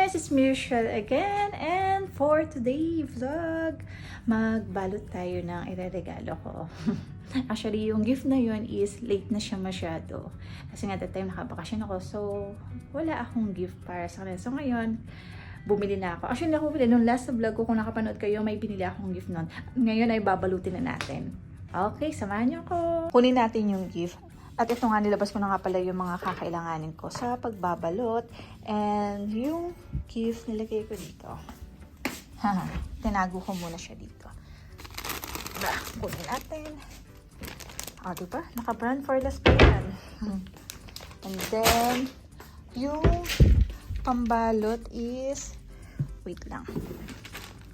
guys! It's Michelle again, and for today vlog, magbalot tayo ng ireregalo ko. Actually, yung gift na yun is late na siya masyado. Kasi nga that time nakabakasyon ako, so wala akong gift para sa kanila. So ngayon, bumili na ako. Actually, ako bumili. Nung last na vlog ko, kung nakapanood kayo, may binili akong gift nun. Ngayon ay babalutin na natin. Okay, samahan niyo ako. Kunin natin yung gift. At ito nga, nilabas ko na nga pala yung mga kakailanganin ko sa pagbabalot. And yung gift, nilagay ko dito. Tinago ko muna siya dito. Kunin natin. Diba? Naka-brand for less pa yan. And then, yung pambalot is, wait lang.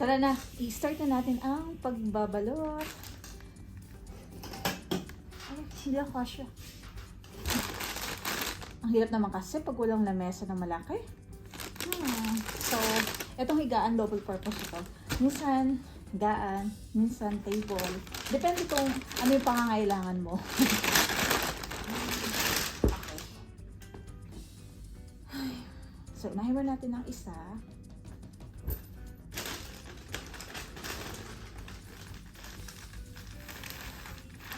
Tara na, i-start na natin ang pagbabalot. Ay, hindi ako kasya. Ang hirap naman kasi pag walang lamesa na malaki. So, itong higaan, double purpose ito. Minsan, higaan, minsan table. Depende kung ano yung pangangailangan mo. Okay. So, unahin natin ang isa.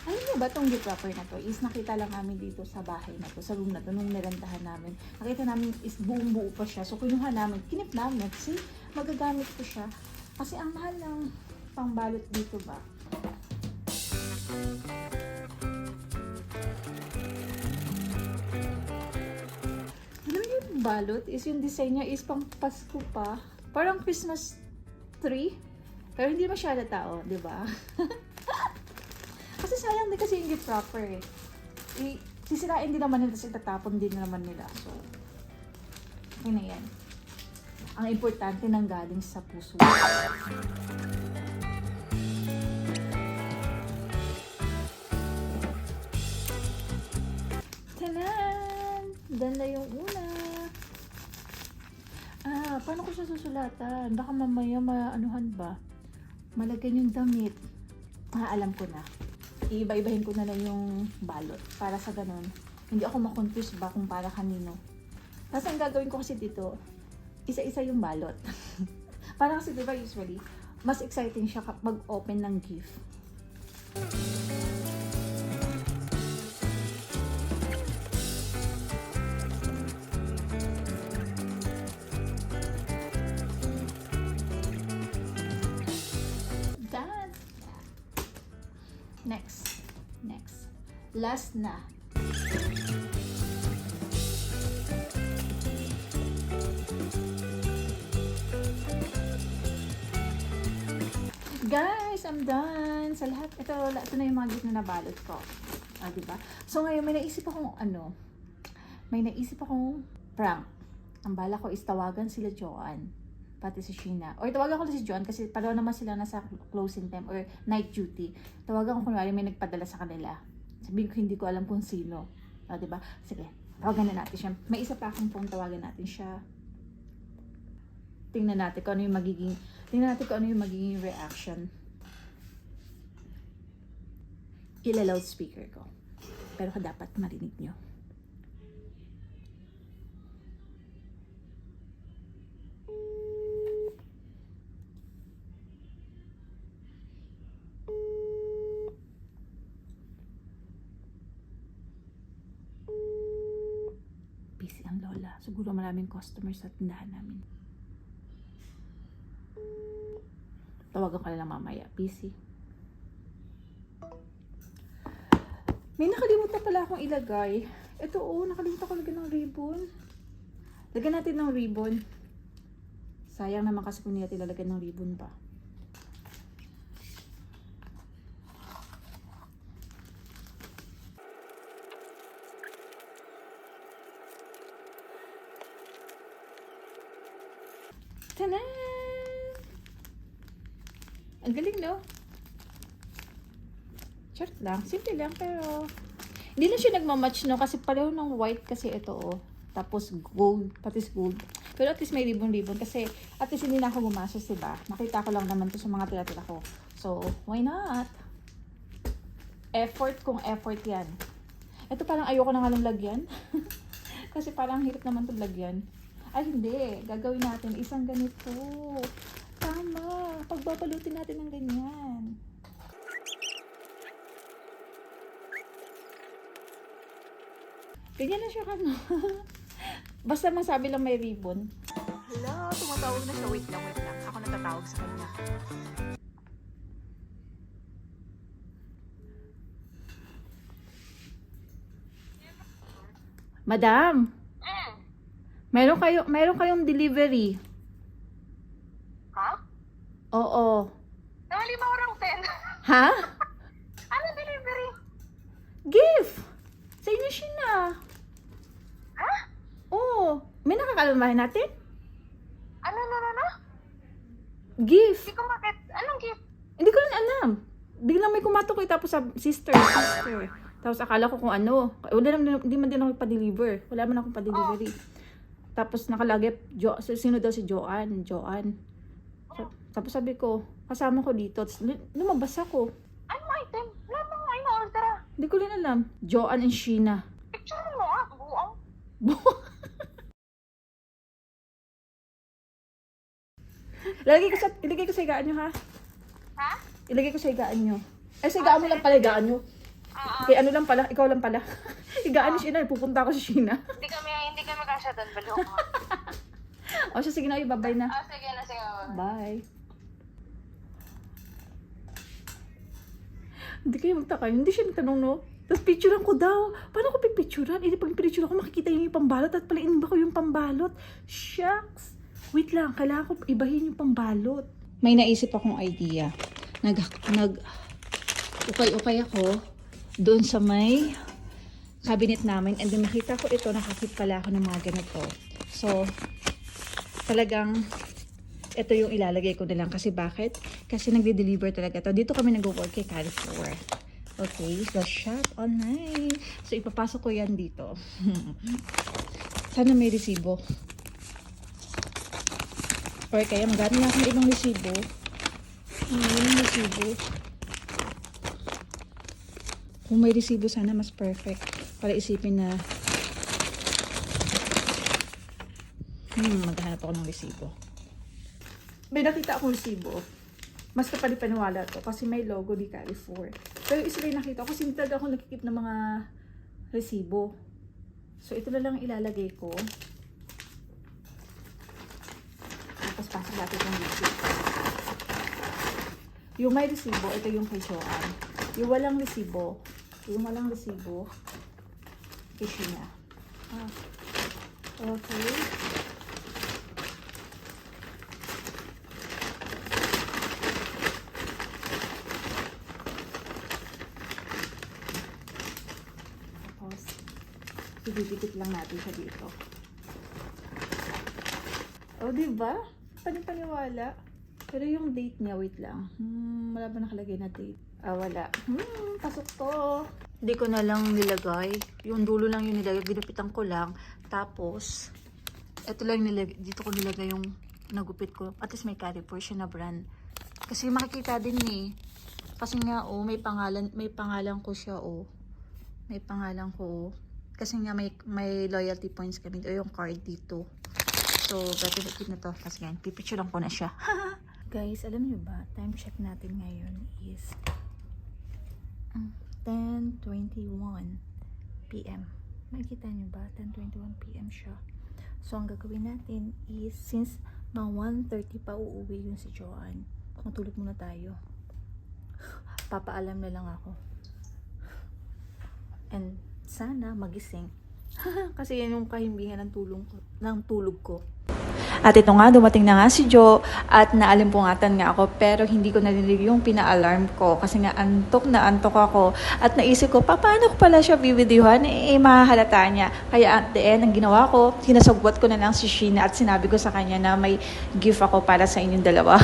Alam niyo ba itong gift wrapper na to is nakita lang namin dito sa bahay na to, sa room na to, nung nirantahan namin. Nakita namin is buong-buo pa siya. So, kinuha namin, kinip namin kasi magagamit ko siya. Kasi ang mahal ng pangbalot dito ba? Yung balot is yung design niya is pang Pasko pa. Parang Christmas tree. Pero hindi masyado tao, di ba? Kasi sayang din kasi yung gift wrapper eh. Sisirain din naman nila kasi tatapon din naman nila. So, okay na yan. Ang importante nang galing sa puso. Tanan! Ganda yung una. Paano ko siya susulatan? Baka mamaya maanuhan ba? Malagyan yung damit. Alam ko na. Iiba-ibahin ko na lang yung balot para sa ganun. Hindi ako makonfuse ba kung para kanino. Kasi ang gagawin ko kasi dito, isa-isa yung balot. Para kasi diba usually, mas exciting siya kapag open ng gift. Next. Last na. Guys, I'm done. Sa lahat, ito na yung mga gift na nabalot ko. Diba? So ngayon, may naisip akong prank. Ang bala ko is tawagan sila Joanne, pati si Sheena. Or tawagan ko na si John kasi pareho naman sila nasa closing time or night duty. Tawagan ko kunwari may nagpadala sa kanila. Sabihin ko hindi ko alam kung sino. Diba? Sige, tawagan na natin siya. May isa pa akong phone, tawagan natin siya. Tingnan natin kung ano yung magiging reaction. Ila-loudspeaker ko. Pero dapat marinig nyo. Busy ang lola. Siguro maraming customers sa tindahan namin. Tawagan ko na lang mamaya. Busy. May nakalimutan pala akong ilagay. Ito nakalimutan ko lagyan ng ribbon. Lagyan natin ng ribbon. Sayang naman kasi kung hindi natin lalagyan ng ribbon pa. Tanan! Ang galing, no? Short lang. Simple lang, pero hindi na siya nagmamatch, no? Kasi pareho ng white kasi ito, Tapos gold, patis gold. Pero at least may ribbon-ribbon kasi at least hindi na ako gumasos, diba? Nakita ko lang naman to sa mga tira-tira ko. So, why not? Effort kung effort yan. Ito parang ayoko na nga ng lagyan. Kasi parang hirap naman itong lagyan. Ay, hindi. Gagawin natin isang ganito. Tama. Pagbabalutin natin ng ganyan. Ganyan na siya kano. Basta masabi lang may ribbon. Hello, tumatawag na siya. Wait lang. Ako natatawag sa kanya. Madam, meron kayong delivery. Ha? Oo. Nawali ba orang 10? Ha? Ano delivery? Gift! Sa inyo siya na. Ha? Oo. May nakakalamahin natin? Ano? Gift. Hindi ko makit. Anong gift? Hindi ko rin alam. Biglang may kumatukoy tapos sa sister. Tapos akala ko kung ano. Hindi man din ako pa-deliver. Wala man akong pa-delivery. Tapos nakalagay, sino daw si Joanne? Tapos sabi ko, kasama ko dito. Tapos lumabas ako. Anong item? Wala bang ina-order ah? Hindi ko rin alam. Joanne and Sheena. Picture mo ah. Buang. Ilagay ko sa higaan nyo, ha? Ha? Ilagay ko sa higaan nyo. Ay, sa higaan mo lang pala, higaan nyo. Kaya ano lang pala, ikaw lang pala. Higaan ni Sheena, pupunta ako sa Sheena. Hindi kami kasya doon. Balo ko. O siya, sige na, babay na. Sige na. Bye. Hindi kayo magtaka. Hindi siya nagtanong, no? Tapos picturean ko daw. Paano ko pipicturean? Pag picture ako, makikita yung pambalot at palainin ba ko yung pambalot? Shucks! Wait lang, kailangan ko ibahin yung pambalot. May naisip akong idea. Ukay-ukay ako doon sa may cabinet namin and then nakita ko ito, nakakit pala ako ng mga ganito. So, talagang ito yung ilalagay ko na lang. Kasi bakit? Kasi nagde-deliver talaga ito. Dito kami nag-work kay Carrefour. Okay, so shop online. So, ipapasok ko yan dito. Sana may resibo. Or kaya maghanap na ako ng ibang resibo. Yung resibo. Kung may resibo, sana mas perfect. Para isipin na maghanap ako ng resibo. May nakita akong resibo. Mas kapalipaniwala to kasi may logo di Carrefour. Pero isa rin nakita ko kasi hindi talaga ako nakikip ng mga resibo. So ito na lang ilalagay ko. Tapos pasok natin yung resibo. Yung may resibo, ito yung kay Joanne. Yung walang resibo, kay Sheena. Okay. Ididikit lang natin siya dito. O, diba? Panipaniwala. Pero yung date niya, wait lang. Wala ba nakalagay na date? Wala. Pasok to. Hindi ko na lang nilagay. Yung dulo lang yung nilagay. Ginupitan ko lang. Tapos, ito lang nilagay. Dito ko nilagay yung nagupit ko. At least may Carrefour siya na brand. Kasi makikita din eh. Kasi nga, may pangalan ko siya, May pangalan ko, Kasi nga may loyalty points kami o yung card dito. So, better keep na to. Kasi yan, pipicture lang ko na siya. Guys, alam niyo ba, time check natin ngayon is 10:21 PM. Makikita niyo ba? 10:21 PM siya. So, ang gagawin natin is, since mga 1:30 pa uuwi yun si Joanne, matulog muna tayo. Papaalam na lang ako. And sana magising. Kasi yan yung kahimbingan ng tulog ko. At ito nga, dumating na nga si Jo at naalimpungatan nga ako pero hindi ko narinig yung pina-alarm ko kasi nga antok na antok ako at naisip ko, paano ko pala siya bibidyuhan? Mahahalata niya. Kaya at the end, ang ginawa ko, sinasagwat ko na lang si Sheena at sinabi ko sa kanya na may gift ako para sa inyong dalawa.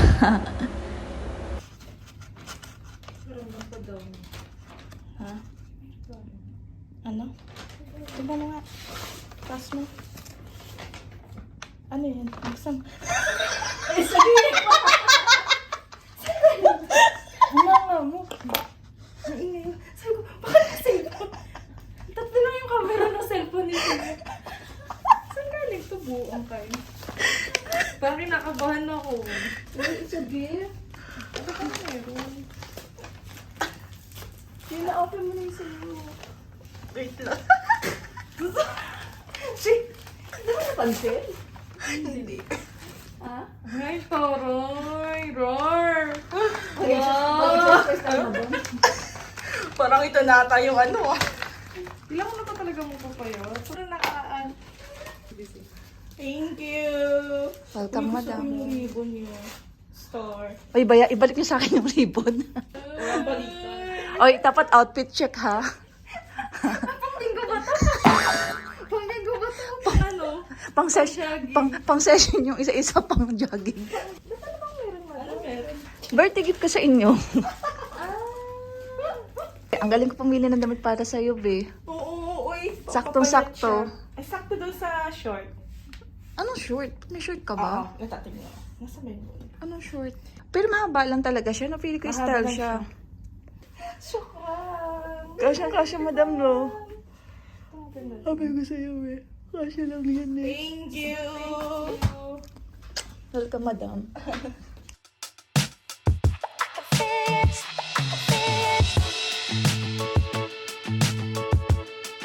Ha? Ano? Diba na nga? Pass mo. Ano yan? Magsam. Ay, sabihin mo! Mama mo. Maingay yun. Sabi ko, bakit na cellphone? Tatlo lang yung camera ng cellphone nito. Saan galing ito buong kayo? Parang kinakabahan ako. Well, it's a gift. Ano ka meron? Open mo na yung sa'yo. Wait lang. Hindi mo napansin? Hindi. Ha? Ay, Toroy! Roar! Wow! Parang ito nata yung ano ah. Ilang ano pa talaga mo papayot? Parang nakaan. Thank you! Welcome, Uy, gusto madam. ko yung ribbon niyo. Star. Oy, ibalik niyo sa akin yung ribbon. Walang balikan. Oy, dapat outfit check ha. Pang-linggo ba to? Pang-linggo ba to? Pang ano? Pang session yung isa-isa pang jogging. Ano meron? Birthday gift ko sa inyo. Ang galing ko pumili ng damit para sa iyo, be. Oo, uy. Saktong-sakto. Ay, sakto doon sa short. Anong short? May short ka Oo, ba? natatingin ako. Nasa menu. Anong short? Pero mahaba lang talaga siya. Napili ko yung Mahaba style lang siya. Syukran! Kasya, madam, no? Ang ganda. Sabi ko sa'yo, eh. Kasya lang yan, eh. Thank you! Welcome, madam.